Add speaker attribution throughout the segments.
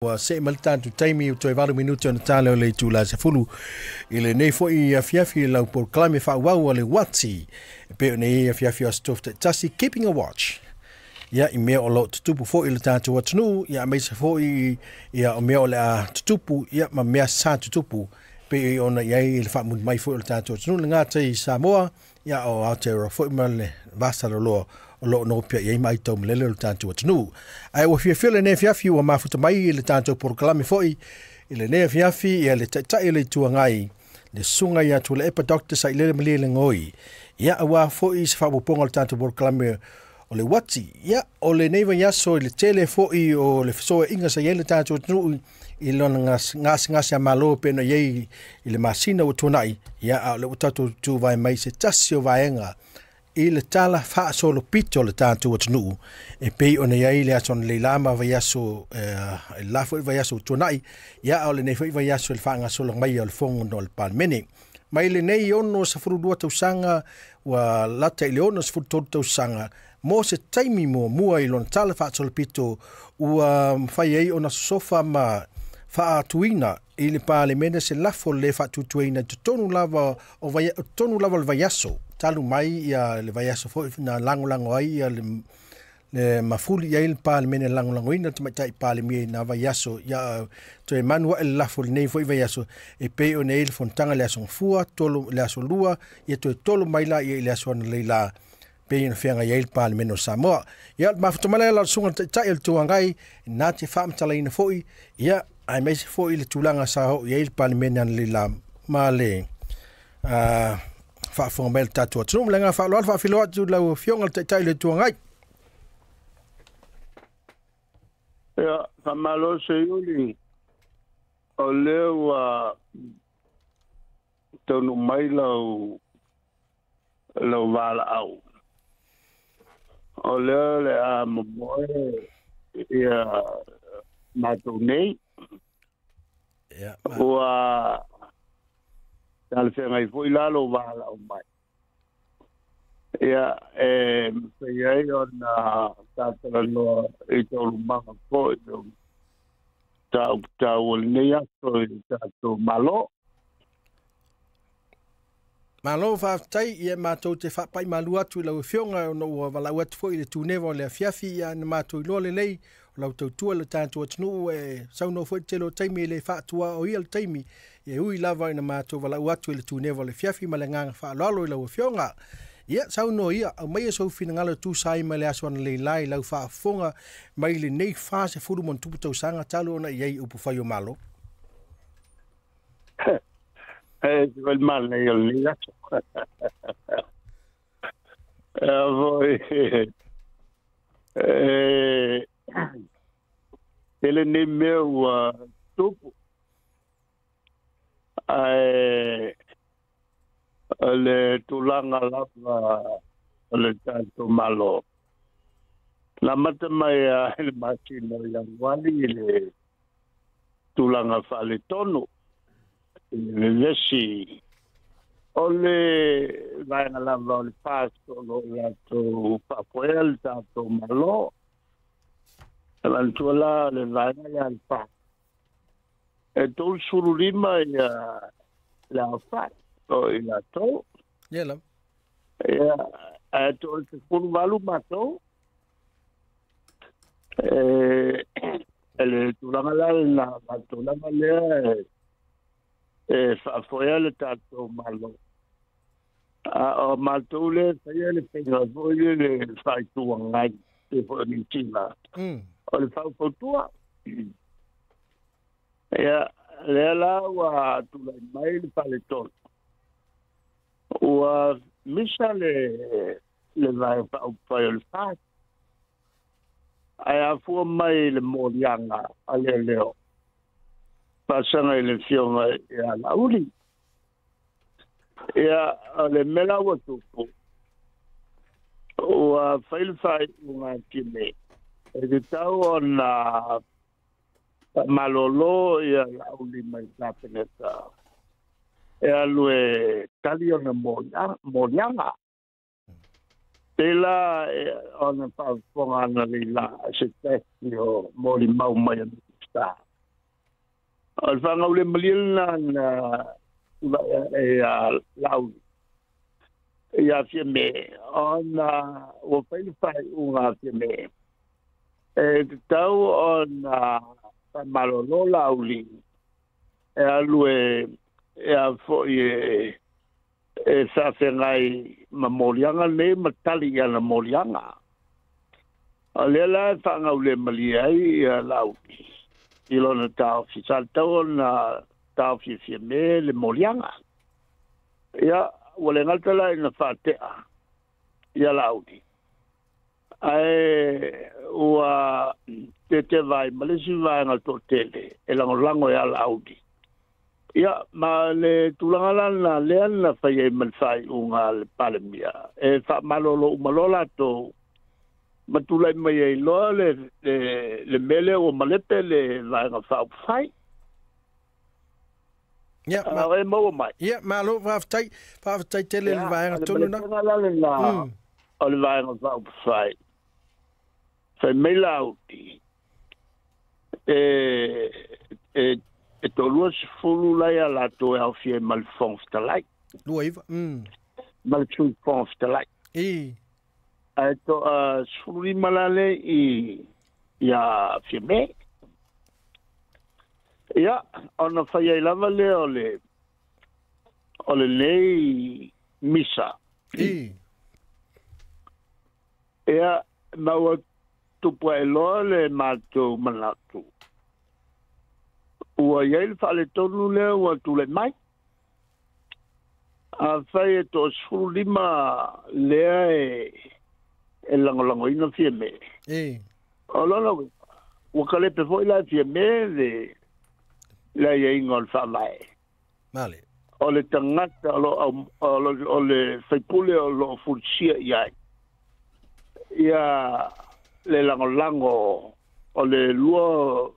Speaker 1: Wa se maltantu taimi to varu minuto na talo le tula se fulu ile nei fo I afiafi la proclame fa wa le wati pe nei afiafi stof tasi keeping a watch ya I me o lo tupu fo ile tantu watnu ya me se fo ya o me o la tupu ya ma me sa tupu pe ona ya ile fa mun mai fo ile tantu watnu nga te Samoa ya o Aotearoa fo male vasa lo lo no pia ye mai tom le le tanto watnu ai wo fia le ne fia wa mafuta mai le tanto proclame foi ile ne fia ia le ta ile tuangai le sunga ya tu le epa doctor sai le le ngoi ya wa foi se fa ponga le tanto proclame o le wati ya o le neva ya so le tele foi o le so inga sai le tanto watnu I lona ngas malo pe no ye ile masina o tunai ya le utato tu vai mai se tasio vaenga I le tala fa solo pito le tanto watnu e pe ona ya ile ason le lama va yaso la foi va yaso tunai ya o le ne foi va yaso le fanga solo mai o le fongo no le palmene mai le nei ono sa furu dua tau sanga wa lata ile ono sa furu tau sanga mo se taimi mo mua I lona tala fa solo pito ua fai ei ona sofa ma fa tuina I le palemene se lafo le fa tutuina tonu lava o vai tonu lava le vayaso talu mai ia le vayaso fo na lango ai ia le mafuli ia il palemene lango ina te mai palemi na vayaso ia to Emmanuel lafo le nei fo vayaso e pe o nei le fontanga le aso fua tolo le aso lua ia to tolo mai la ia le aso le la pe ina fianga ia il palemene Samoa ia mafutamala la sunga tai el tuangai na te fam tala ina foi ia ai mai foi le tulanga sa ho ia il palemene an le la male fa formel tatu trum lenga fa lo fa filo tu la fionga tai le tuangai
Speaker 2: ya fa malo se yuli o le wa tonu mai lo vala au o le a mo ya matonei
Speaker 1: ya
Speaker 2: wa tal se ngai foi la lo vala o mai ya ya ona tata no I tolu manga ko ta ol ne ya to malo
Speaker 1: fa tai ia matou te fa pai malu atu la fionga no wala wat foi le tu nevo le fiafi ia na matou lo le lei la tu le tanto tnu sau no foi telo taimi le fa tua o ia le taimi e ui lava na matou wala atu le tu nevo le fiafi malanga fa lo la fionga ia sau no ia mai so fina ngala tu sai mai le aso le lai la fa fonga mai le nei fa se furu mon tu to sanga talo na ia upu fa yo malo
Speaker 2: el mal ne el liga voi ele ne meu tupu le tulanga lava le tanto malo la mata mai el machino ya wali le tulanga fale tono le lesi ole vai na lava le pasto lo la to papuel tanto malo la tuala le vai na ya pa e to surulima ya la fa o ila to
Speaker 1: yela
Speaker 2: ya a to se pun valu mato ele tulanga la mato la male fa foi le tanto malo o mato le sai le penga voi le fai tu ngai e po ni tina o le fa po tua ya le la wa tu la mai le paleton o misa le vai fa il fa ai a fu mai le morianga ale leo pasanga le fiona ya la uli ya le mela wa tu o fail fai una kime e tau na malolo ya la uli mai tapeta e alue taliona morianga Tela ona pa fonga na la se testio moli mau mai sta. Al fanga ule malilna na lau. Ya fie me on o fai unga fie me. Tau on malolo lauli. E alue e a foi sa ngai mamolianga ne matali ana molianga. Alela fanga ule maliai lauli. Ilona tau fi saltau na tau fi me le molianga. Ya wale ngatala ina fatea. Ya lauli. Ai ua te vai malesi vai ngal tele e lango ya laudi ya ma le tulangala na lean na fai man fai unga le palemia e fa malolo malola to matulai mai lo le mele o malepe le vai nga fa fai
Speaker 1: ya
Speaker 2: ma e mo mai
Speaker 1: ya malo va tai tele le vai nga tonu na
Speaker 2: o le vai nga fa fai fai mai lauti e tolua se fulu lai ala to e au fie mal fons ta lai.
Speaker 1: Luaiva.
Speaker 2: Mal tui fons ta lai. A to sfulu malale ia fie me. Ia, ona fai ai lava le ole nei misa. Ia, maua tupu e loa le mātou manatu. Ua iei whale tonu lea ua tule mai. A whai e to sfuru lima lea e langolango ina fie me. O lona ua kalepe fo ila fie me le iei ngol whamai.
Speaker 1: Male.
Speaker 2: O le tangata o le whaipule o lo fursia iai. Ia le langolango o le lua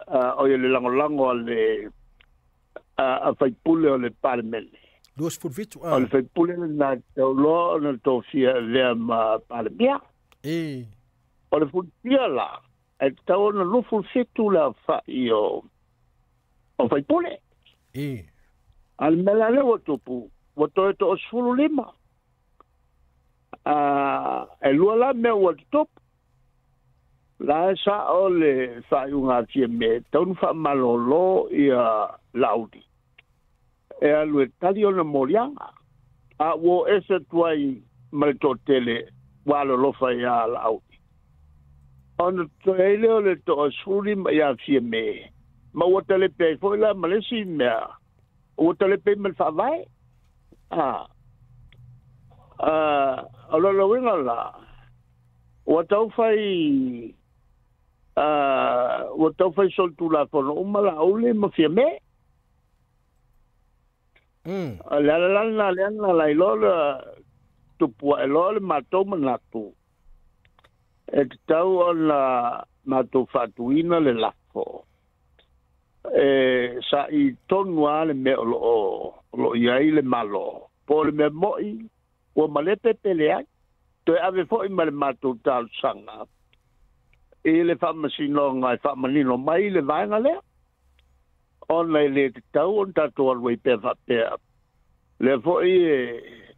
Speaker 2: o le langolango o le a faipule o le parmele.
Speaker 1: Luas furvitu.
Speaker 2: O le faipule na taulo na tofia lea ma parmea. O le furtia la e tau na lufu fitu la fai o faipule. Al mela le watupu wato e to osfulu lima. E lua la mea watupu. La sa ole fa unga fie me tau fa malolo ia laudi. E alu tali ona morianga. A wo ese tuai malto tele walo lo fa ia laudi. On to ele ole to suri ia fie me. Ma wo tele pe fo la malesi me. Wo tele pe mal fa vai. Alo winga la. Wo tau fai o tau fai soltu la fono umala ule ma fie me la ilola tupu ilola matou manatu e tau on la matou fatuina le lafo sa i tonu ale me lo iai le malo po le me moi o malete peleai to ave fo i male matou tal sanga e le whamasino ngai whamanino mai le vaenga lea. Ona le tau on tato alwei pe whapea. Le foi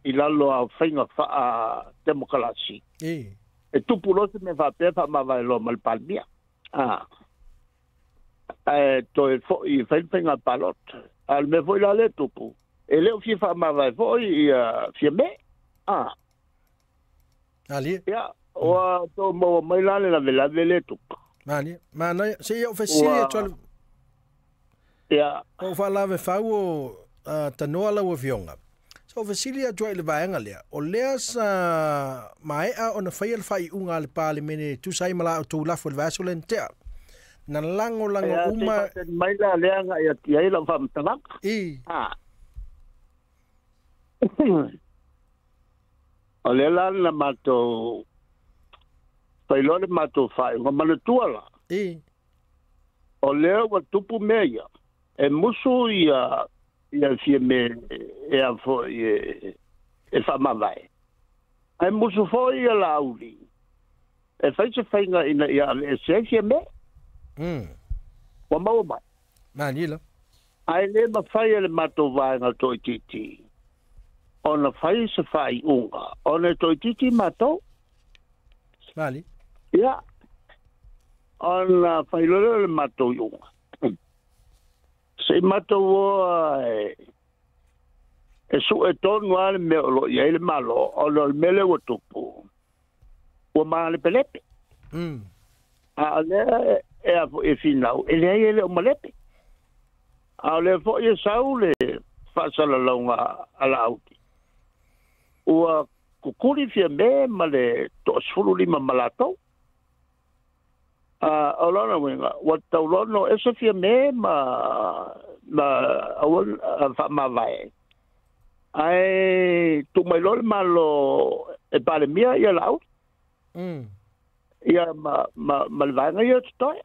Speaker 2: i lalo a whainga wha demokalasi. E tupu lote me whapea whamawai lo malpalmia. To e foi whainga palot. Al me foi la le tupu. E leo fi whamawai foi i fie me.
Speaker 1: Ali.
Speaker 2: Ja. O to mo mai la le tu.
Speaker 1: Mani, ma se io fasia tol.
Speaker 2: Ja.
Speaker 1: O fa la ve fa o tanoa la o vionga. So fasilia joy le vaenga le. O le sa mai a ona fail fai unga le parliament tu sai mala tu la fo vasolen te. Na lango uma
Speaker 2: mai la le nga ya ti ai la fam tanak. O le la na mato Pailole mato fai, ma maletuala. O leo wa tupu meia. E musu ia fie me e a fo e whamawai. E musu fo ia lauri. E fai se whainga ina ia e se fie me. Wa mau mai.
Speaker 1: Mani lo.
Speaker 2: Ai le mawhai le mato vāenga toi titi. Ona whai se whai unga. Ona toi titi mato.
Speaker 1: Mani.
Speaker 2: Ia. Ona whai lolo le mato unga. Se mato o e su e tonu ale me o ia le malo. Ona le mele o tupu. O maa le pelepe. A le e a fo e finau. E le ai le o malepe. A le fo e sau le whaasala launga ala auti. Ua kukuri fia me ma le to asfuru lima malatou. A lona wenga, wa tau lono esa fia me ma awan ma vai. Ai tu mai lol malo e pale mia ia la auti. Ia ma le vanga ia stoi.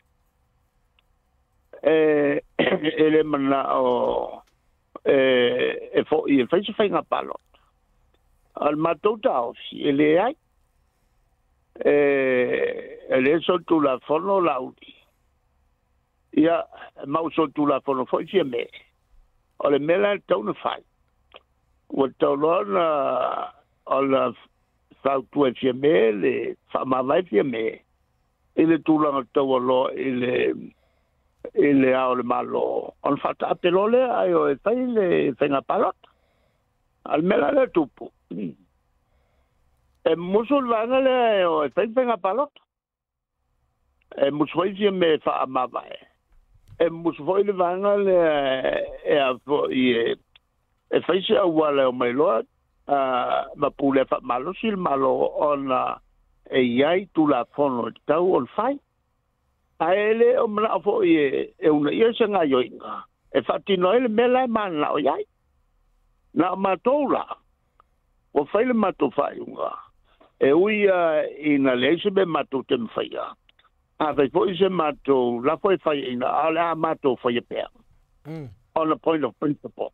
Speaker 2: Ele mana o fo i fai se fai nga palo al matou tau si ele ai ele so tu la fono laudi ia mau so tu la fono foi si me o le mela tau na fai o tau lona o la sau tu e si me le fa ma vai si me ele tu la tau lo ele ao le malo on fata apelole ai o e fai le fenga palot al mela le tupu e musul vanga le o e fai fenga palot e musoi si me fa amava e musoi le vanga le e a e fai se awale o mai loa ma pule fa malo sil malo ona e iai tu la fono tau on fai aele o mala fo e una ia sanga yoinga e fati no ele mela man la o yai na matola o faile mato faiunga e uia ina lese be mato tem faia a vai po ise mato la foi fai ina ala mato foi pe on a point of principle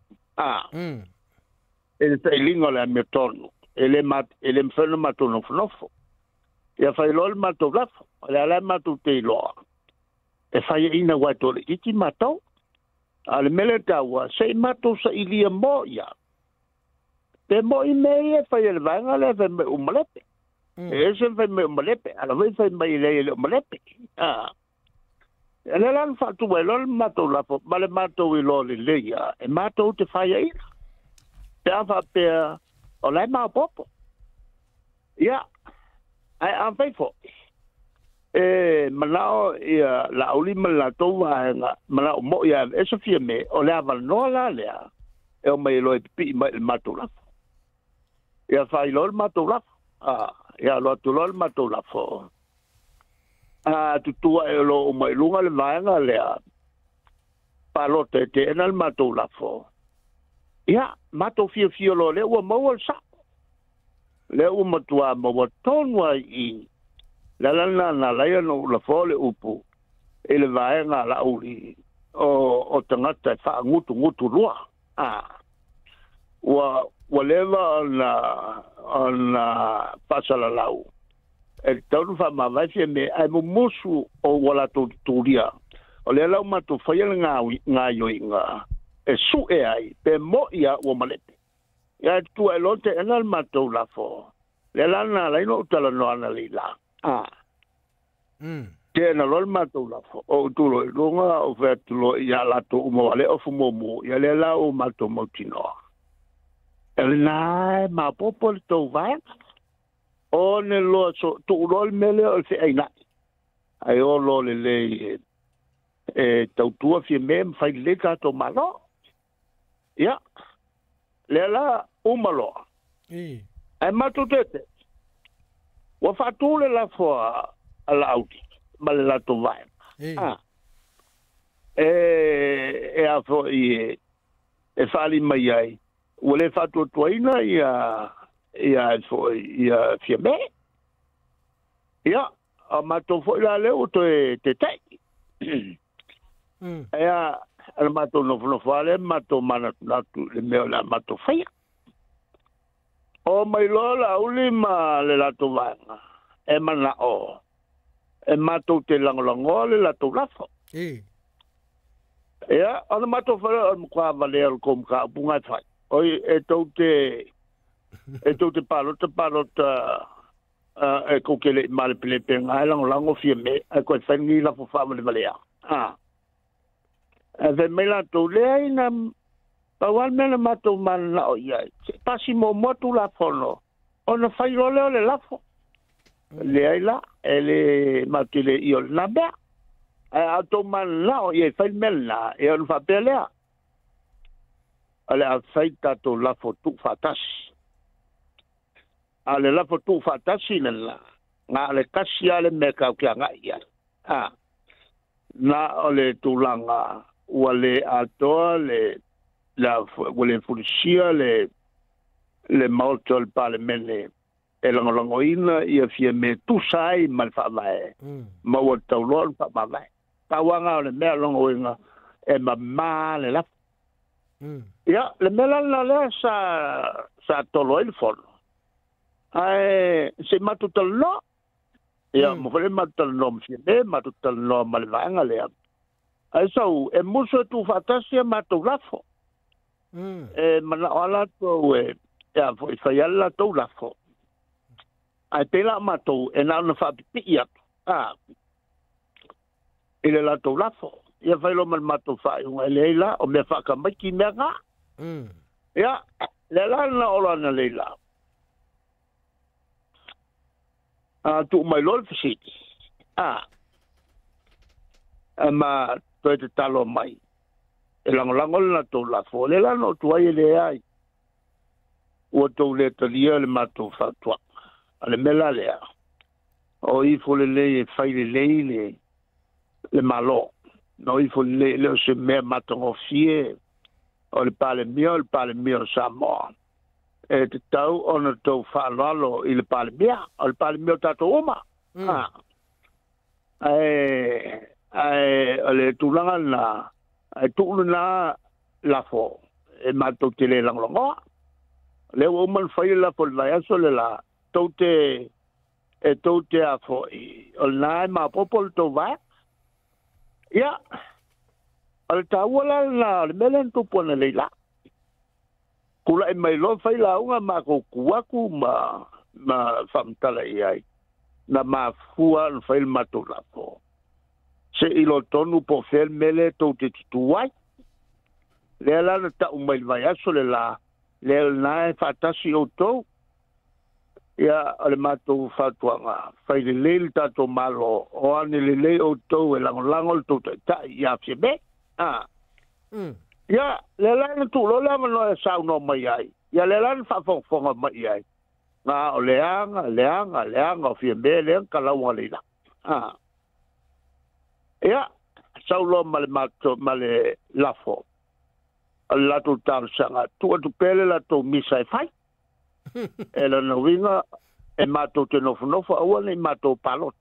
Speaker 2: ele sai lingo la metorno ele mfeno mato no fnofo ia fai lol mato lafo ala mato te lo e fai ina wato le iti mato al mele tawa sei mato sa ilia mo ya pe mo i me e fai el vanga le fe me umalepe e se fe me umalepe ala ve fai mai le umalepe ele lan fa tu el mato la po vale mato i lo le ya e mato te fai ina pe ava pe o lai ma popo ya ai am faithful malao ia la oli malato wa malao mo ia eso fie me o le ava no la le e o mai lo pi matula ia fai lo matula ia lo tu lo matula fo tu e lo mai lunga le vanga le palote te enal matula fo ia mato fie lo le o mo sa le o matua mo tonwa i la la no la fole upu ele vai nga la uli o tangata fa ngutu lua wa leva na pasala lau el tau fa ma vai me ai musu o wala turia o le lau ma tu fa nga yo inga e su e ai pe mo ia o malete ya tu elote enal ma tu la fo le lana la no tala no ana lila tena lol matou la o tulo longa o vetulo ya la to mo ale o fumo ya le la o matou motino el na ma popol to va o ne lo so tu lol mele o se aina ai o lo le tau tua fi mem fai le ka to malo ya le la o malo ai matou tete wa fatule la fo ala auti male la to vai a fo e fali mai ai o le fatu toina ia fo ia fiame ia a mato fo la le o te tai ia al mato no fale mato mana na tu le me la mato fai o mai lola ulima le la to vai e mana o e mato te langolango le la to lafo Ya, ana mato fara al kwa valer kom ka bunga fai. Oi e tote palota e ko kele mal pele pe ngai lang fie me e ko fangi la fo fa le valea. E ve me la to le ina pa wal me la mato man la o ya. Pasi mo motu la fono. Ona fai le la fo. Le ai la ele matile io na ba. A to man la o ye fai mel la e on fa pelea. Ale a fai tato la fo tu fatas. Ale la fo tu fatasi la. Nga ale kasi ale meka kia nga ia. Na ole tulanga wale ato le la wale fulisia le mautol parlemene e langolangoina ia fia me tu sai mal fa mai. Ma wa taulon fa mai. Tawanga le mea longoinga e ma le la. Ya, le mela le sa tolo il fol. Ai se matutal no. Ya, mo fole matutal no fie matutal no malvanga le. Ai so e muso tu fantasia matulafo. E mana ala to ya foi faiala to lafo. Ai pela matou e na fa pia. Ile la to lafo. Ia fai lo mal matou fai unga leila o me fa ka mai ki mega. Ya, le la na ola na leila. Tu mai lol fisit. Ma to te talo mai. E lango na to lafo le la no tu ai le ai. O to le talia le matou fa tua. Ale mela le. O I fo le fai le malo. No I fo le se me matongo fie. O le pale mio sa mo. E te tau ona tau whalalo I le pale mia. O le pale mio tato oma. O le tūlanga na. Ai tūlu na lafo. E matou te le langolongoa. Le woman fai la po la aso le la. Tote a fo. O na ma popol to va. Ya. Al tawala la le melen tu pone le la. Kula e mai lo fai la unga ma ko kuaku ma famtala ai. Na ma fua al fai matu la fo. Se ilo tonu po fel mele to te tuai. Le la na ta umai vai aso le la. Le na fatasi o to. Ya ale matu fatuanga. Fai le tato malo. O ane le o to e lango to ta ya fiebe. Ya, le lan tu lo la no sa no mai ai. Ya le lan fa fonga mai ai. Nga o leanga fi be le kala wale la. Ya, sa lo mal male lafo. La tu tar sanga tu pele la to misai fai. Ela no vinga e mato te no o le mato palot.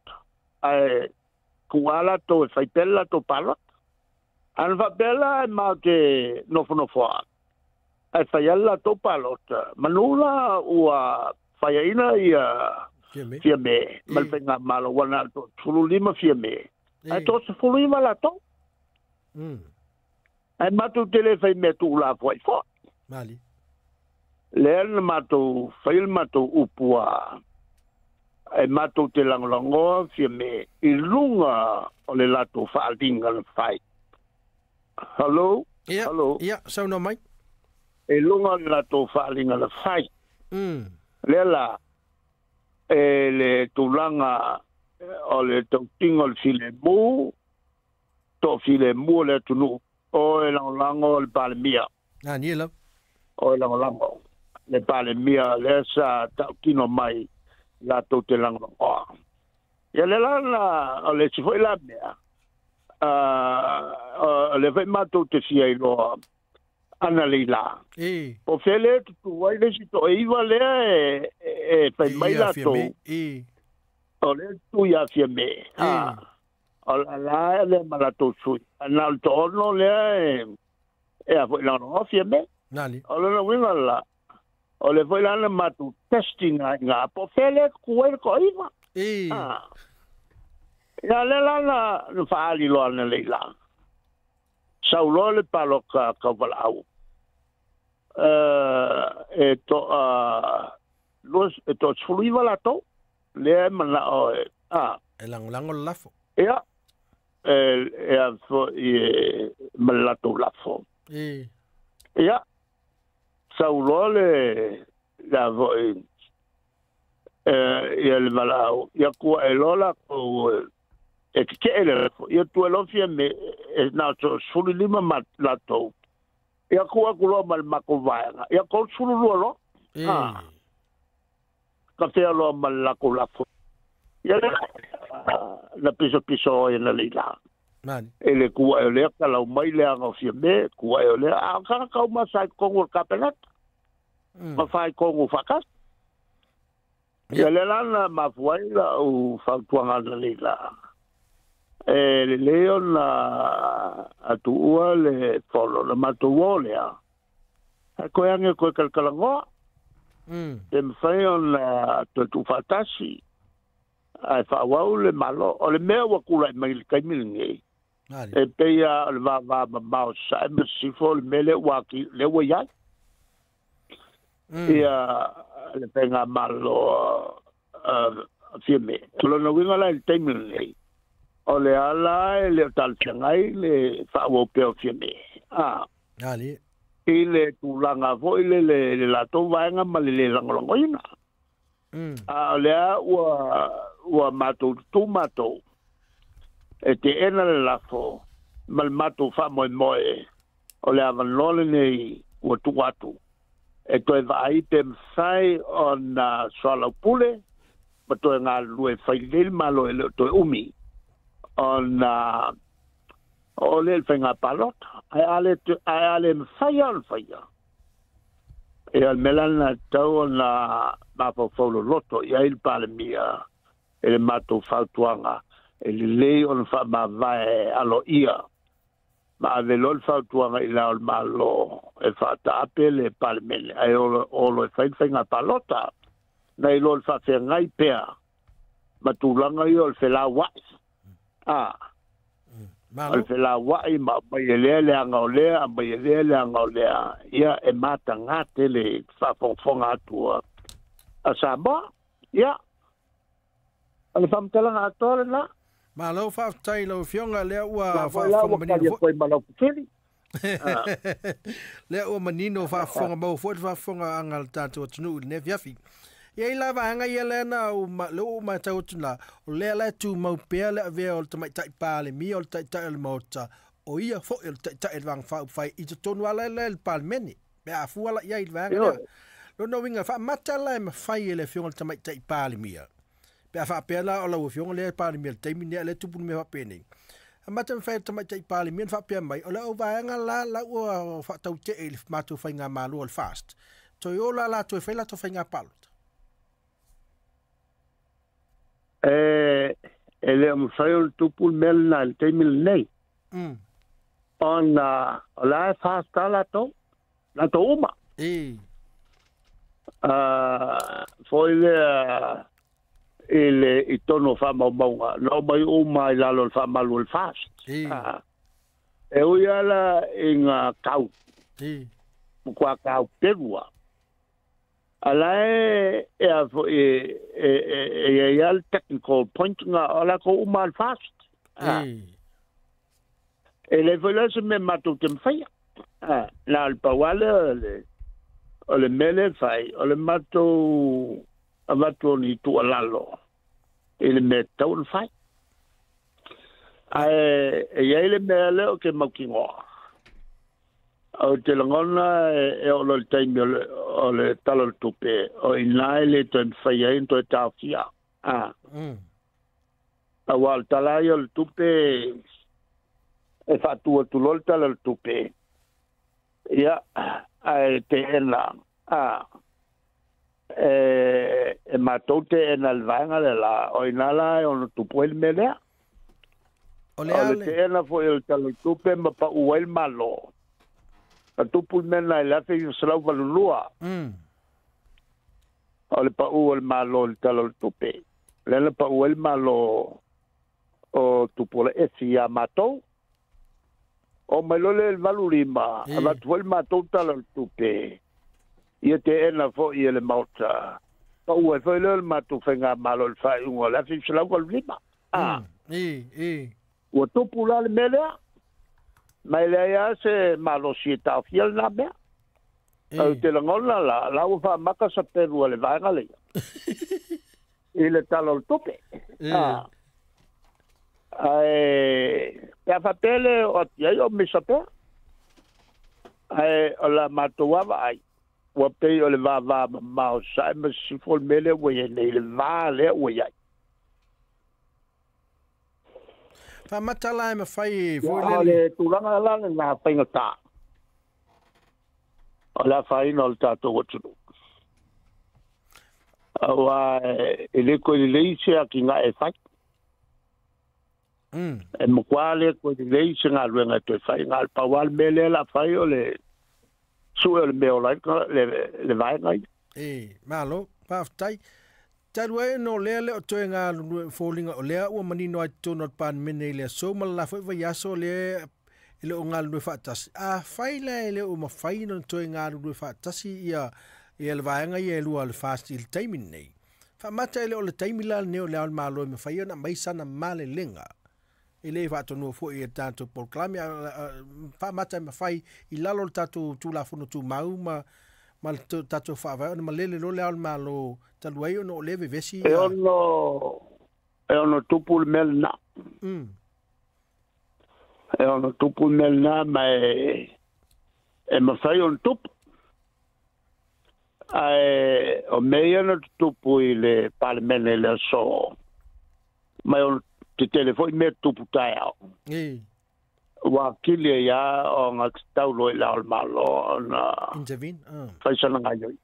Speaker 2: Ai kuala to fai pela to palot. An va bella e maute nofo. Ai faiala to palota. Manula ua faiaina ia fiame. Malpenga malo wana to fululima fiame. Ai to se fululima la to. Ai matu tele fai metu la foi fo.
Speaker 1: Mali.
Speaker 2: Len matu fail matu upua. Ai matu te langolango fiame. Ilunga o le lato faaldinga le fai. Hello?
Speaker 1: Ja,
Speaker 2: Hallo?
Speaker 1: Ja, zo nou mai.
Speaker 2: E lunga la to falinga la fai. Lela le tulanga o le tautinga le file mu le tunu o e lango le palmia.
Speaker 1: Nie lo.
Speaker 2: O e lango le palmia le sa tautino mai la to te lango. Ya le la o le si foi la mea. Le fai matou te fia ilo ana leila. O fele tu wai le si to iwa le e fai mai la to. O le tu ia fia me. O la le malato sui. Ana to ono le e a foi la no fia me.
Speaker 1: Nali.
Speaker 2: O le winga la. O le foi la matu testing nga po fele kuer ko iwa. Ya le la na faali lo ana leila. saulo le palo ka valau los to sfului vala to le mana o
Speaker 1: lango lafo
Speaker 2: ia fo malato lafo ia saulo le la vo ia le valau ia ku elola ko ke ele ia tu elofia me na to sfului lima lato ia ku lo mal makovanga ia ko sfulu lo ka te lo mal lafo ia la piso e na leila
Speaker 1: man
Speaker 2: ele ku ele ka la mai le nga fia me ku ele ka ma sai ko ka pelat ma fai ko fakas ia le lana ma fuaila o fa tuanga na leila le leon atu le folo le mato wolea ko yange ko kalkalango em fayon tu fatasi ai fa wau le malo o le mea wa kula mai kai milingi e peia le va ma sa me si fo le mele wa ki le wa ya ia le penga malo fieme lo no winga la el timing o le ala le tal changai le fa wo pe fieme
Speaker 1: ali
Speaker 2: ile tulanga vo ile le la to vanga malile langolongo ina le wa mato tomato e te ena le lafo mal mato fa mo o le avan lole nei o tu atu e to va item sai on sala pule ma to nga lue fai del malo e to umi on o le fenga palot ai ale faya e al melana tau na mapo folo loto ia il palmia e mato fautuanga e le on fa ma vai alo ia ma le lol fautuanga ila al malo e fa tapele palmele ai o lo fenga palota nei lol fa ngai pea ma tulanga io il fela wa al fela wa ma le angolea ia e mata ngate le fa fonga tua asaba ia al fam tala ator na
Speaker 1: ma lo fa tai lo fionga le ua
Speaker 2: fa fonga manino foi malo keli
Speaker 1: le ua manino fa fonga mo fa fonga angal tatu tunu ne viafi ia la vanga ia le na o ma tau tuna o le la tu mau pe le ve o te mai tai pale mi o tai tai le mota o ia fo el tai tai vang fa fai i te tonu ala le palmeni be a fu ala ia i vanga lo no winga fa mata la ma fai le fiong te mai tai pale mi be a fa pe la o la o fiong le pale mi te mi le tu pu me fa peni a mata fa te mai tai pale mi fa pe mai o la o vanga la o fa tau te el ma tu fa nga malu al fast to yo la tu fa la to fa nga palo
Speaker 2: ele am fail tupul mel na el temil nei on la fasta la to uma foi ele itono fa mau no mai uma la lo fa malu el fast e o yala inga kau kwa kau perua ala al technical point nga ala ko umal fast ele vola se me mato tem faya la al pawala le mele fai le mato avato ni tu alalo ele meto un fai ele mele o ke makingo o te langona e o lo taimi o le talo tupe o inaile to faya into tafia awal talayo el tupe e fatu tu lol talo tupe ya te ena e matote en alvanga de la o inala o tupo el melea o le te ena fo el talo tupe ma pa uel malo a tupu mena la fe slau valulua ole pa u el malo el talo tupe le pa u el malo o tupu le esia mato o mai lole le valulima ava tuel ma total tupe ia te ena fo ia le mauta pa ua foi le ma tu fenga malo le fai un la fi sala ko lima o tupu la le mele mai le ia se malo si ta fiel na be au te langola la u fa maka sa peru le vai ngale ile talo tupe ya fatele o yo mi sape o la matoa vai o pe o le va ma o sai me si fol mele o ye le va le o ya
Speaker 1: fa matala me fai vo
Speaker 2: le tu langa la na pengata o la fai no tato o tu wa ele ko le ise ki nga e fai e mo quale ko le ise nga luenga to fai nga pa wal mele la fai o le su el meo la le vai ngai
Speaker 1: malo pa tai Tadwe no le o to nga falling o le o mani no to not pan mene le so mal la foi vai aso le ele o nga lu fatas a fai le o ma fai no to nga lu fatas ia le vai nga ia lu al fast il timing nei fa mata ele o le timing la ne o le al malo me fai na mai sana male lenga ele va to no fo e tanto proclame fa mata me fai il lalo tato tu la fono tu mauma mal tato fa va ma le lo le al malo taluai no leve vesi
Speaker 2: e ono tupu melna e ono tupu melna ma e ma fai on tupu o meia no tupu le parlamento le so ma on te telefoni me tupu tai au wa kile ya o nga tau lo la al malo na
Speaker 1: intervene
Speaker 2: fai sana ngai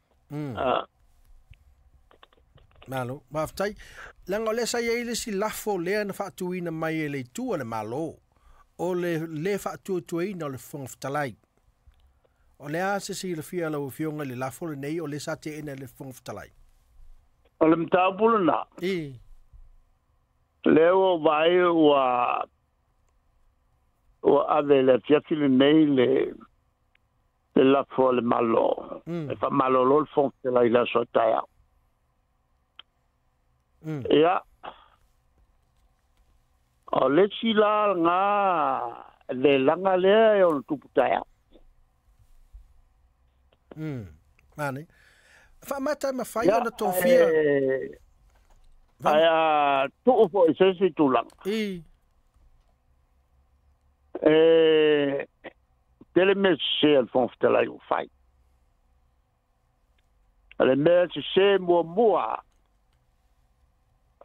Speaker 1: malo maftai langa le sai ele si lafo le na fatu ina mai ele tu le malo o le fatu tu ina le fong ftalai o le ase si le fia lo fionga le lafo le nei o le sa te ina le fong ftalai
Speaker 2: o le mtabulu na leo vai o ave le fiafile nei le lafo le malo e fa malo lo le fong ftalai la so taia ya o le sila nga le langa le o tuputaya
Speaker 1: mane fa mata ma fai ona tofia
Speaker 2: aya tu fo ese tu lang tele me se al fon ftela eu fai ale me se mo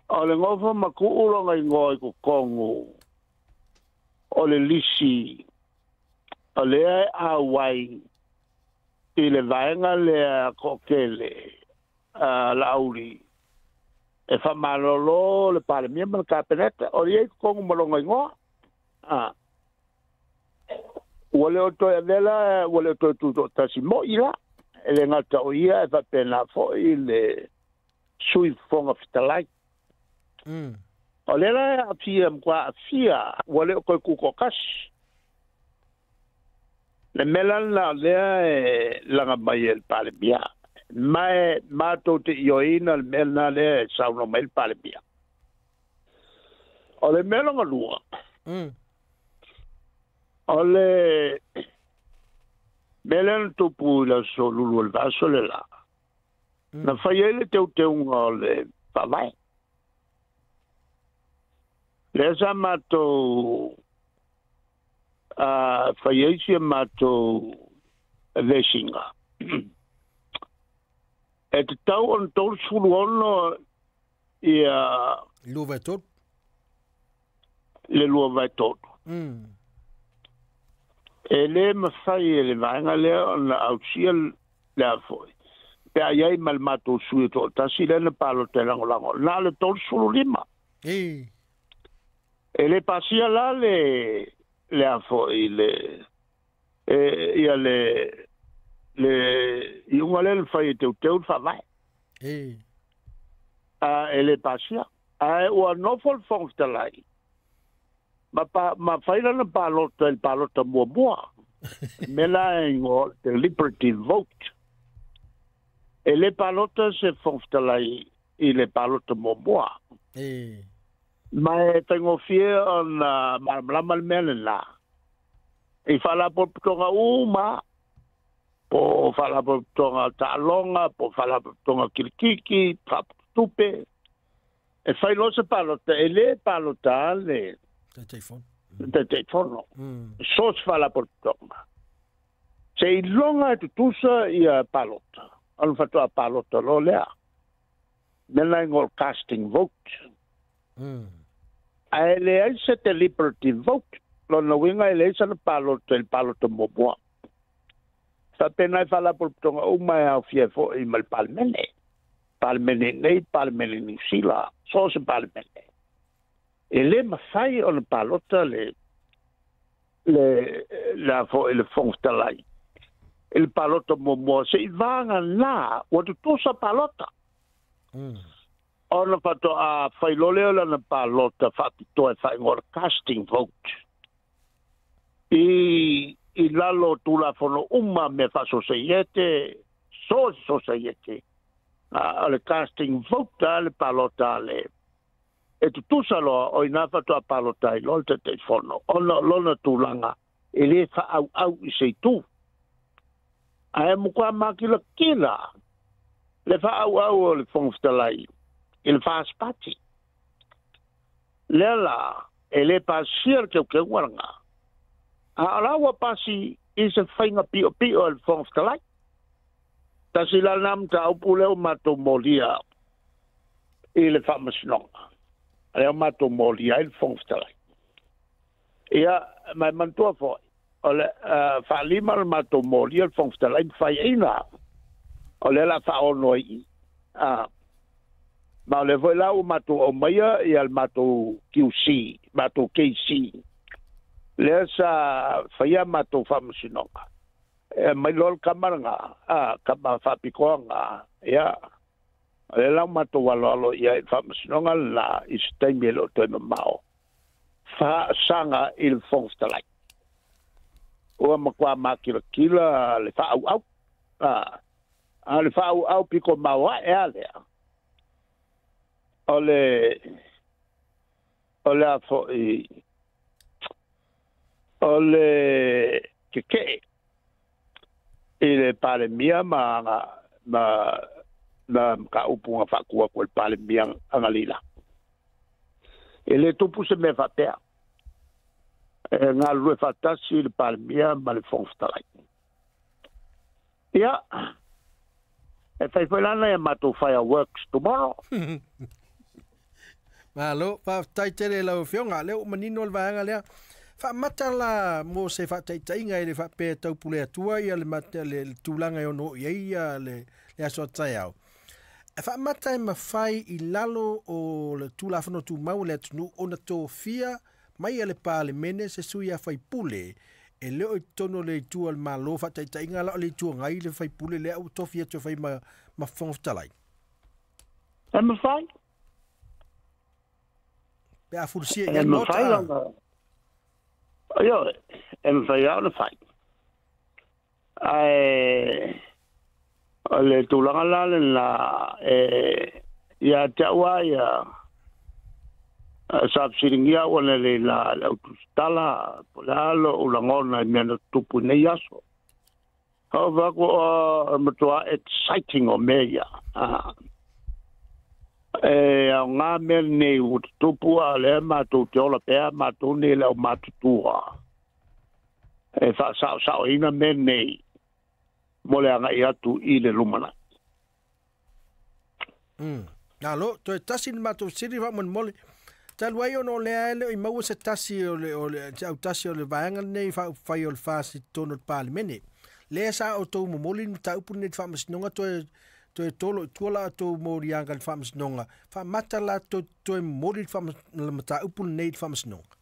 Speaker 2: o le ngofo maku'ulo ngai ngoi ku kongu o le lisi o le awai i le vaenga le kokele lauri e fa malolo le pale mia ma kapeneta o le kongu malonga ngoa wale o to vela wale to tu tasi mo ila ele ngata o ia e fa pena fo i le sui fonga fitalai o le la fia mkwa fia wale ko ku kas le melan la le la ngabayel pale bia mai mato te yoina le melna le sauno mel pale bia o le melanga lua o le melan to pu la solo le vaso le la na faiele te un le pavai Lesa mato faiesi mato lesinga. E te tau on tol sulu ono ia
Speaker 1: luva tot
Speaker 2: le luva tot. E le mafai le vanga le on ausia le foi. Pe ai mal mato sui to tasi le palo te lango na le tol sulu lima. Ele pasia la le afo ile ia le iunga le fai te fa vai ele pasia o no fol fong talai ma faila na palota il palota mua. Mela ngo deliberative vote. E le palota se fonftalai i le palota mua. Ma e tengo fie on malamal melena. I fala po tonga uma, po fala po tonga talonga, po fala po tonga kirikiki, tupe. E fai lo se palota, e le palota le... Te telefono. So se fala po tonga. Se i longa e tutusa i a palota. Anu fatu a palota lo lea. Nela ingol casting vote. A ele ai se deliberative vote. Lo na winga ele sa na palota, il palota moboa. Sa pena i fala po tonga uma e au fiefo i mal palmene. Palmene nei, palmene New Zealand. So se palmene. E le mafai o na palota la fo ele fonftalai. Il palota momoa se i vanga la o tu sa palota. Ona fato a failole la na palota fatito e fai ngor casting vote. I lalo tu la fono uma me fa societe ale casting vote ale palota ale e tu salo o ina fato a palota i lolte te fono ona lona tulanga ele fa au I sei tu ai mo kwa makila kila le fa au le fonftalai il fa spati lela ele pasir ke waranga alawa pasi is a fainga pio el fonftalai tasila nam ta upule mato molia ele fa masnonga ale mato molia il fonftalai ia mai mantua foi ole fa lima mato molia il fonftalai fai ina ole la fa onoi ma le voi la mato o maya e al mato QC mato KC le sa fai mato fa masnonga mai lol kamaranga kama fa pikonga ya le la mato walolo ia fa masnonga la istemelo to mao fa sanga il fonftalai o makwa makila le fa au le fa au piko mawa e ale ole afo ole ke ele pale mia ma ka upunga fa kua ko pale mia angalila ele tupu se me fa pea nga lue fa tasi le pale mia ma le fonftalai ya e fai lana e mato fireworks tomorrow
Speaker 1: malo fa tai tere la fionga le manino le vanga le fa matala mo se fa tai ngai le fa pe tau pule atua ia le mata le tulanga ono ia le aso tsaiao fa mata ma fai I lalo o le tula fono tu mau le tunu ona to fia mai le pale mene se suia fai pule e le o tono le tu al malo fa tai ngala le tu ngai le fai pule le au to fia to fai ma fonftalai
Speaker 2: ma fai
Speaker 1: pe a fursia ia nota
Speaker 2: Io, fai la fai. Le tulanga la ia tawa ia sabsiringia ona le la autostala polalo ulangona mena tupu nei aso. Hava ko matua exciting o meia. Nga mene tupu ale matu tiola pea matu ne le matu tua fa sa ina mene mole anga ia tu I le lumana
Speaker 1: Nalo to tasi matu siri va mon mole talwai ono le ale I mau se tasi o le tasi o le vanga nei fa fai o fasi tono parliamene le sa o to mo molin ta upune fa masnonga to tolo tola to morianga fams nonga fa matala to mori fams mata upul nei fams nonga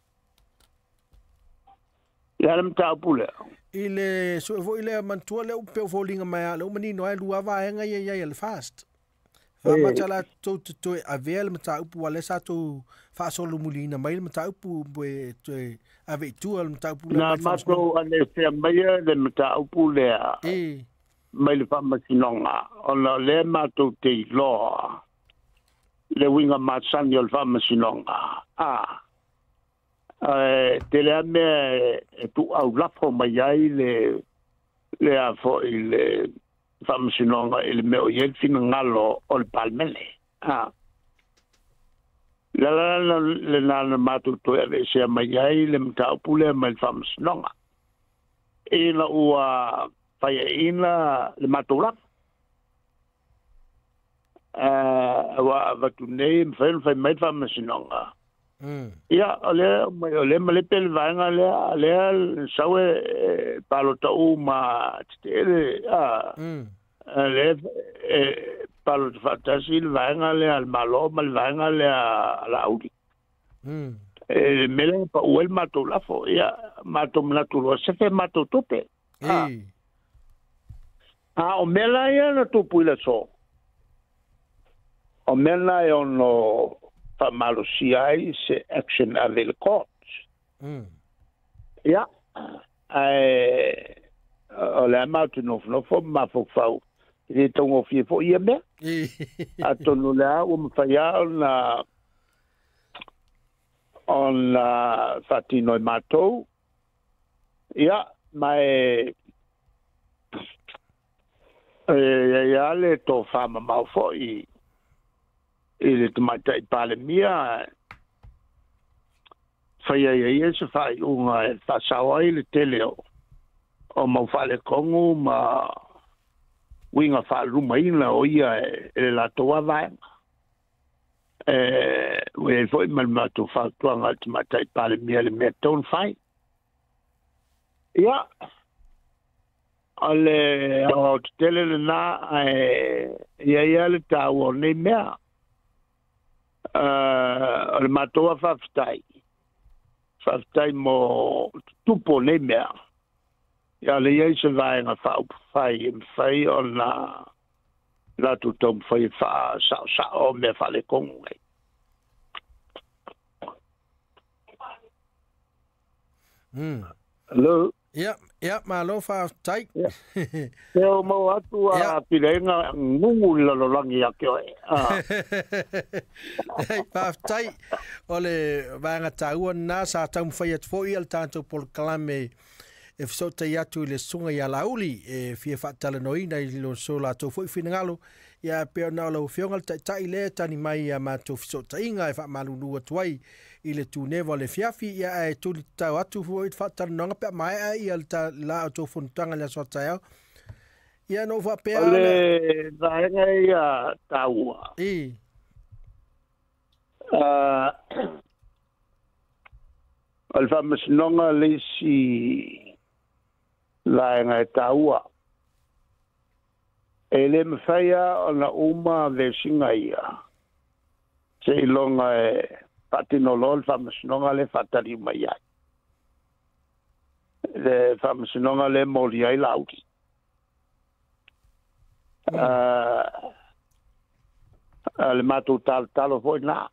Speaker 2: ya mata upul
Speaker 1: ile so vo ile mantua le upe volinga mai le mani no ai lua va nga ia le fast Whamatala tau te toe a vea le mata upu wale sa tau whaasolo mulina mai le mata upu bwe toe a vei tua le mata upu le
Speaker 2: Na
Speaker 1: mai
Speaker 2: mato ane fea maia le mata upu lea mai le whamasinonga. Ona le mato te loa le winga matsani o le whamasinonga. Te lea mea tu au lafo mai ai le a fo i le whamasinonga i le meo i fina ngalo o le palmele. Le nana matu to ave se mai ai le mta pule mai whamasinonga. Ina ua whaia ina le matura. Wa vatu nei mwhain mai whamasinonga. Ia, ole male pele vaenga lea sawe palo tau ma titele. Le palo te fatasi le vaenga lea al malo ma le vaenga lea la audi. Mele pa uel mato lafo. Ia, mato mnatulo sefe mato tope. O mela ia na tupu ila so. O mela e ono famalo CI se action avec le court. Ja. Ole matu no fo ma fo fau. Ele tongo fie fo ia me. Atonu la o mfaya on fatino mato. Ja, mai ja le to fama ma fo i ele tomata i pale mia faia ia se fai unga fa sawa ile teleo o mau fale kongu ma winga fa ruma ina o ia ele la toa vai we foi mal mato fa tuanga tomata i pale mia le meton fai ia ale o tele na ia le tawo ne mea le matoa faftai mo tupo ne mea ya le ia se vai na fai on la tutom fai fa sa o me fa le kongu hello
Speaker 1: Ja, malo faftai
Speaker 2: Teo mo atu a pirenga ngungu lalo langi a kio
Speaker 1: Faftai ole vanga taua na sa tau mwhai at fo i al tātou pol kalame e fiso te atu le sunga i a lauli e fia whaatala noina i lo so la tau fo i whingalo ia peo nao lau whiongal tai le tani mai a mātou fiso ta inga e wha malunu atuai i le tūnewa le fiafi ia e tūni tau atu fo i whaatala nonga pia mai a i al ta la o tō whunutanga le soa tai au ia no wha pea
Speaker 2: ole vaenga i a taua al whamasinonga le si vaenga i taua ele mwhaia o na uma le singa ia. Se ilonga e patino lol whamasinonga le whatari mai ai. Le whamasinonga le mori ai lauti. Le matu talo foi na.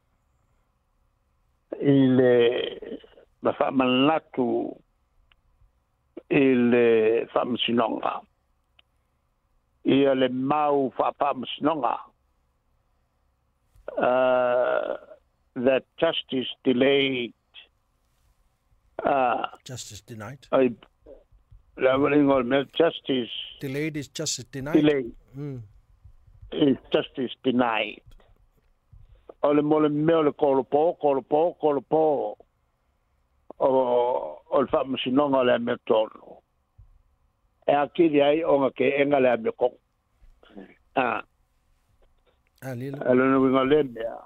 Speaker 2: Le whamanatu le whamasinonga. Ia le mau whapamasnonga. That justice delayed.
Speaker 1: Justice denied.
Speaker 2: Justice
Speaker 1: delayed is justice denied.
Speaker 2: Delayed is justice denied. Ole mole mele kolopo. O le whapamasnonga le metono. E akiri ai onga ke enga le ame kong. Ele no winga le mea.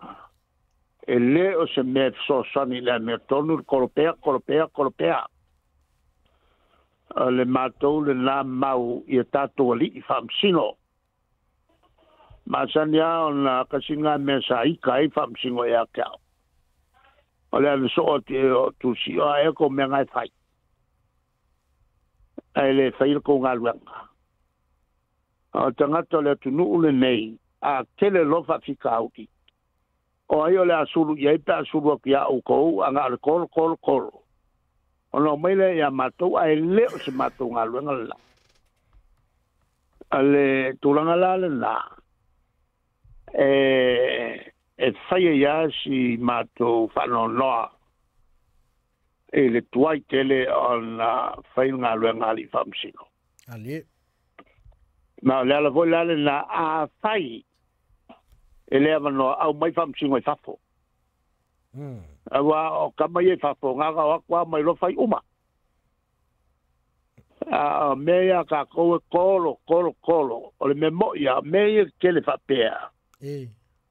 Speaker 2: E le o se mea so sani le ame tonu kolopea. Le mātou le nā mau i tātou ali i whamsino. Māsani a o nā kasinga mea sa ika i whamsino e a kiao. O le ane so o tu si o a eko mea ngai whai. Ele whaile ko ngā luanga. O tangata le tunu ule nei, a kele lofa fikauti o ai ole asulu ye pa asulu ki a ko anga le kol ono mele ya matou ai le o se matou ngaluenga la ale tulanga la e fai ya si matou fanonoa e le tuai tele ona fai ngaluenga li famsino
Speaker 1: ali
Speaker 2: ma le ala voi lale na a fai e le avano au mai famsino e fafo awa o kama ye fafo ngaga wakwa mai lo fai uma a meia ka ko kolo o le memo ya meia kele fapea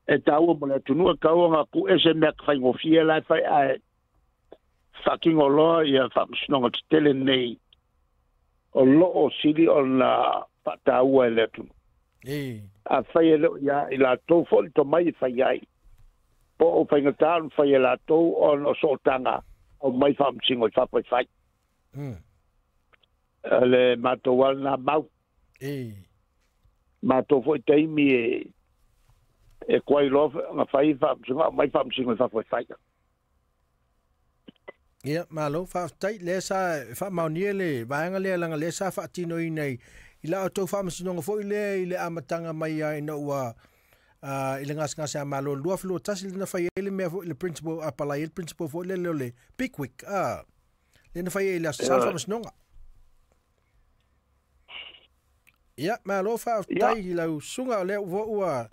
Speaker 2: e tau mo le tunu ka nga ku ese me ka fai ngofia la fai ai fucking olo ya famsino ngot tele nei o lo o sili o la patau le tunu a fai le ya ila to fol to mai fai ai po o fai ngata fai la to on o sotanga o mai famsino fa fai le matowal na mau mato foi taimi e kwai lof nga fai fa mai fam singo fa foi fai
Speaker 1: ia malo fa tai le sa fa mauniele vaanga le langa le sa fa tino nei ila auto fa msingo foi le ile amatanga mai ai no wa ile ngas sa malo lua flo tasil na fai ele me le principal apala el principal foi le Pickwick le na fai ele sa fa msingo ia malo fa tai lau sunga le ua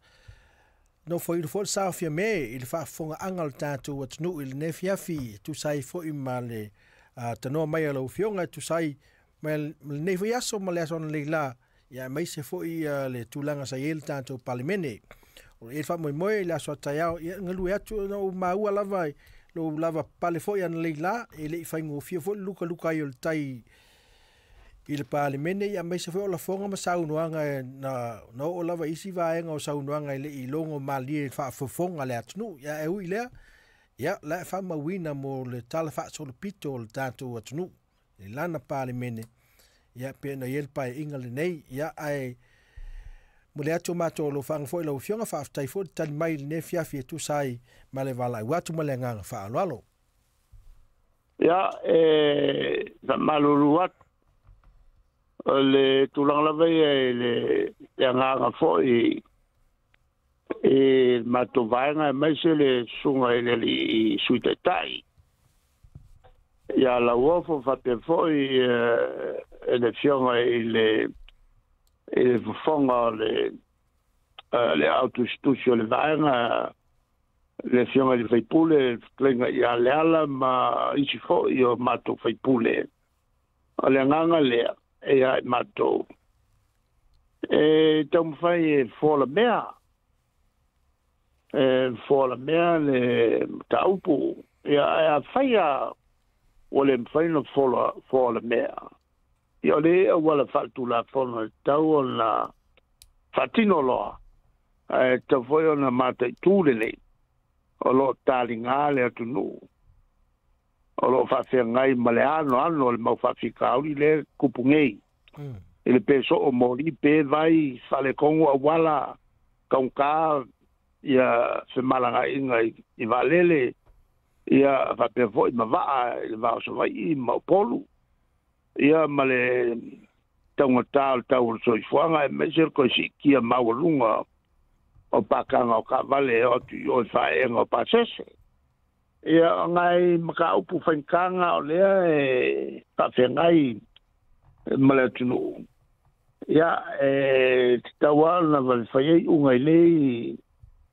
Speaker 1: no foi il for sa fia me il fa fonga angal tatu wat nu il ne fia fi tu sai fo i male tano mai lo fionga tu sai mal ne fia so male son le la ia mai se fo i le tulanga sa il tatu palimene o il fa moi la so taiao ia ngalu ya tu no mau lava lo lava pale fo ia le la ele fa ngo fia fo luka il tai il palimene ia mai se fo la fonga ma saunoanga na no o lava isi vaenga o saunoanga ile I longo mali fa fonga le atnu ia e ui lea ia la fa mawina mo le tala fa so le pito le tatu atnu le lana palimene ia pe na yel pai ingale nei ia ai mo le atu mato lo fang fo lo fionga fa tai fo tali mai ne fia tu sai male vala watu male nganga fa alo
Speaker 2: ia malulu le tulang la ve le nga fo e matovanga mai se le sunga ele li suite tai ya la uofo fa pe fo le fionga ele fonga le autostuzio le vanga le fionga le fai pule klenga ya le ala ma isi fo io mato fai pule ale nganga le e ai mato tam fai for la mea le taupu ia fai o le fai no for la mea ia le wala faltu la fono tau na fatino lo te foi ona mata tulele o lo talinga le atunu o lo fa fe ngai maleano le mau fa fikauli le kupungei ele peso o mori pe vai fale kongo wala kaunka ia se malanga ingai I valele ia fa pe foi ma va il va so vai ma polu ia male tonga tau so fuanga me ser ko si kia maulunga o pakanga o ka vale o tu o fa en o pasese ia ngai maka upu fankanga o le ta fengai male tunu ia tawal na val fai ungai le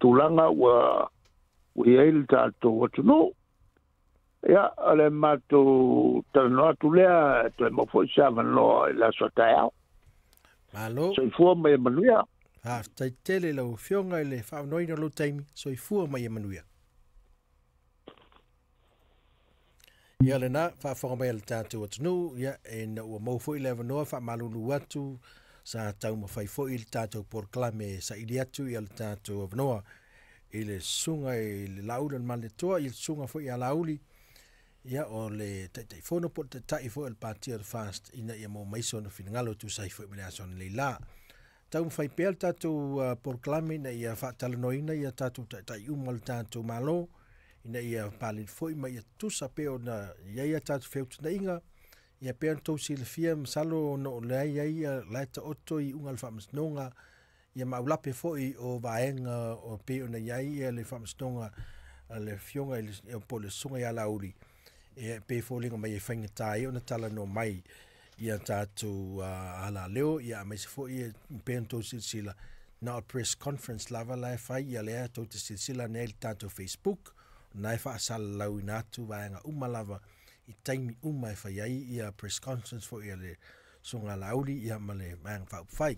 Speaker 2: tulanga wa il tato tunu ia ale mato tano tulea to mo fo savan lo la sotao
Speaker 1: malo
Speaker 2: so fu me manuia
Speaker 1: tai tele lo fionga le fa no ina lo taimi so fu me manuia ia le na fa fo me el tato tunu ia en o mo fo 11 no fa malulu watu sa tau mo fai fo il tato por clame sa iliatu il tato of noa ile sunga ile laudan maletoa il sunga fo ia lauli ia o le tai fono po tai fo el partir fast ina ia mo mai sono finngalo tu sai fo mena son le la tau fai pēl tātou porklame na ia whaatalanoina ia tātou tai umal tātou malo, ina ia pālin foi ma ia tusa peo na iaia tātou wheutina inga, ia pēl tau sila fia msalo no lea ia laita oto i ungal whamasnonga, ia maulape foi o vaenga o peo na iaia le whamasnonga le fionga i o pole sunga ia lauri, ia pe fōlinga mai e whainga tāi o na tala no mai, ia tātou ala leo, ia mai se fo ia pēnto silsila na o press conference lava lai whai, ia lea tau te silsila nel tātou Facebook, nai wha asala lau i nātu vaenga umalava i taimi umai whai ai, ia press conference fo ia le sunga lauri, ia male vaenga whai.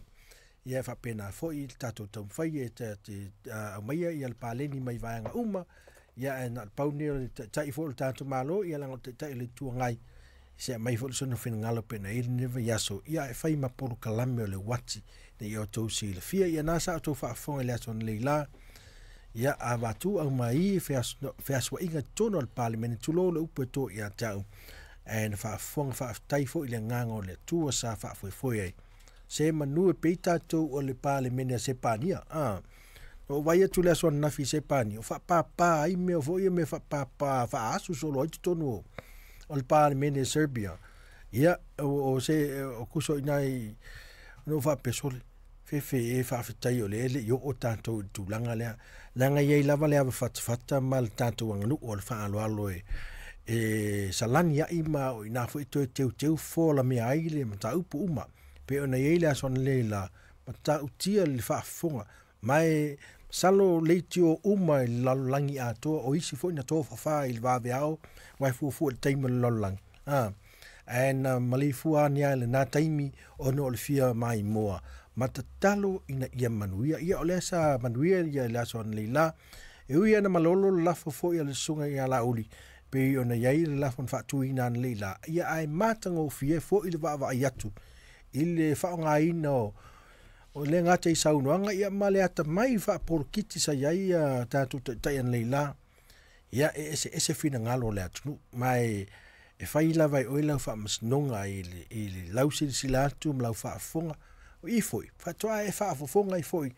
Speaker 1: Ia wha pēnā fo i tātou tau whai e te aumaia, ia le pāleni mai vaenga uma, ia e na pauni o tai fo le tātou malo, ia lango te tai le tua ngai, se mai fo sono fin ngalo pena il neva yaso ia e fai maporo kalame o le wati ne ia tau si le fia ia nasa tau fa fonga le son leila ia avatu au mai feas wa inga tono al parliament tulo le upe to ia tau en fa fonga fa tai fo ile ngango le tua sa fa foi ai se manu e peita to o le parliament se pania o vai tu le son na fi se pania fa pa ai me fo ia me fa pa fa asu solo i tono o le parliament e Serbia. Ia, o se, o kuso inai, no wha pesole, fe e wha whitai o le ele, i o tātou tūlanga lea. Langa iei lava lea whata ma le tātou anganu o le wha alo e salani ia ima o ina fu ito e teu fōla mea aile, ma ta upu uma, pe ona iei lea son le la, ma ta utia le wha fonga, mai salo leiti o uma i lalolangi atoa o isi fo ina tō whawha i le wawe au wai fuafu le taimi le lalolangi. Malifu a nia le nā taimi o no le fia mai moa. Ma ta talo ina ia manuia. Ia o lea sa manuia ia lea soan leila. E ui ana malolo le lafo fo ia le sunga ia la uli. Pe ona iai le lafo whaatu ina ana leila. Ia ai matango fie fo i le wawa ai atu. I le whaonga ina o le ngata i saunoanga ia male ata mai wha porokiti sa iai tātou tai an leila. Ia ese fina ngalo le atunu. Mai e whai lava i oilau wha masnonga i le lausiri sila atu mlau wha afonga. O i foi. Whatoa e wha afonga i foi.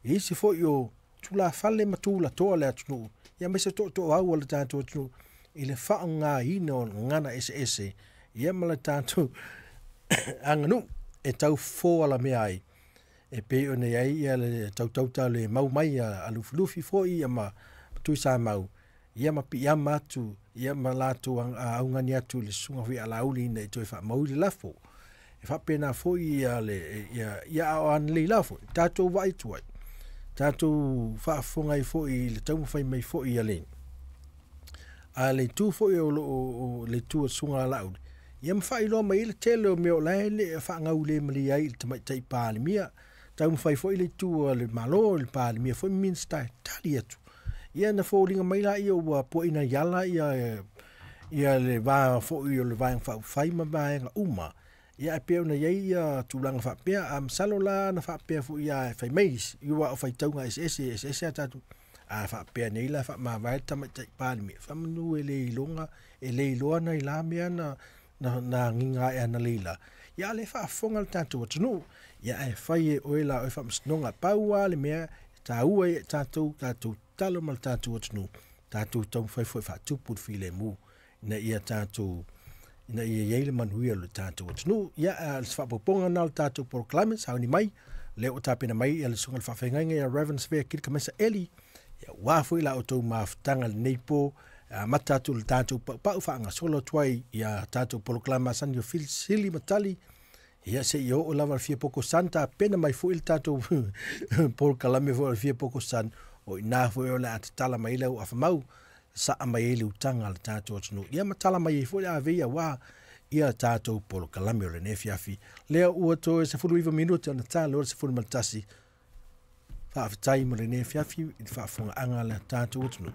Speaker 1: I isi foi o tula whale matula toa le atunu. Ia mese to au le tātou atunu. I le wha ngā ina o ngana ese. Ia male tātou anganu e tau fōala mea ai. E pe o nei ai ia le tautauta le mau mai a lufi foi ia ma tui sa mau. Ia ma pi ia matu, ia ma latu aungani atu le sunga hui ala uli nei toi wha mau le lafo. E wha pena foi ia o an le lafo. Tātou wai tuai. Tātou wha fonga i foi le taumu whai mai foi ia le. A le tu foi o le tu sunga ala uli. Ia ma whai loa mai le tele o meo lai le wha ngau le mali ai le tamai tai pāle mia. Tau mwhai fo ile tu le malo le pāle mia fo minsta tali atu. Ia na fo linga mai la ia ua po ina yala ia le vā fo i o le vāng whai ma vāenga uma. Ia e pēo na iei tūlanga whapea am salo la na whapea fo ia whai meis. Iua o whai taunga SS atatu. A whapea nei la wha vai tamai tai pāle mia. Whamanu e le ilonga e le iloa na i la mea na nginga e ana leila. Ia le wha fonga le tātou atunu. Ia e whai e oela o e wha msnonga paua le mea tā ua e tātou talo ma le tātou atunu. Tātou tau whai wha tupur while mu. Ina ia tātou, ina ia yeile manuia le tātou atunu. Ia le whapoponga na le tātou proclamers, hauni mai. Leo o tāpena mai ia le sunga le whawhengainga ia Ravensfair Kirka Mesa Eli. Ia wāfui la o tau maafutanga le neipo. Matatu le tātou pau whaanga solo tuai ia tātou poloklama san yo sili matali ia se yo o lava fia poko santa pena mai fu il tātou poloklame fu fia poko san o ina fu o la atala mai lau afamau sa mai ele utanga le tātou atunu ia matala mai fu a veia wa ia tātou poloklame o le nefiafi lea ua to e se fulu iwa minuti ana tā leo se fulu maltasi whaafitai mo le nefiafi i whaafunga anga le tātou atunu.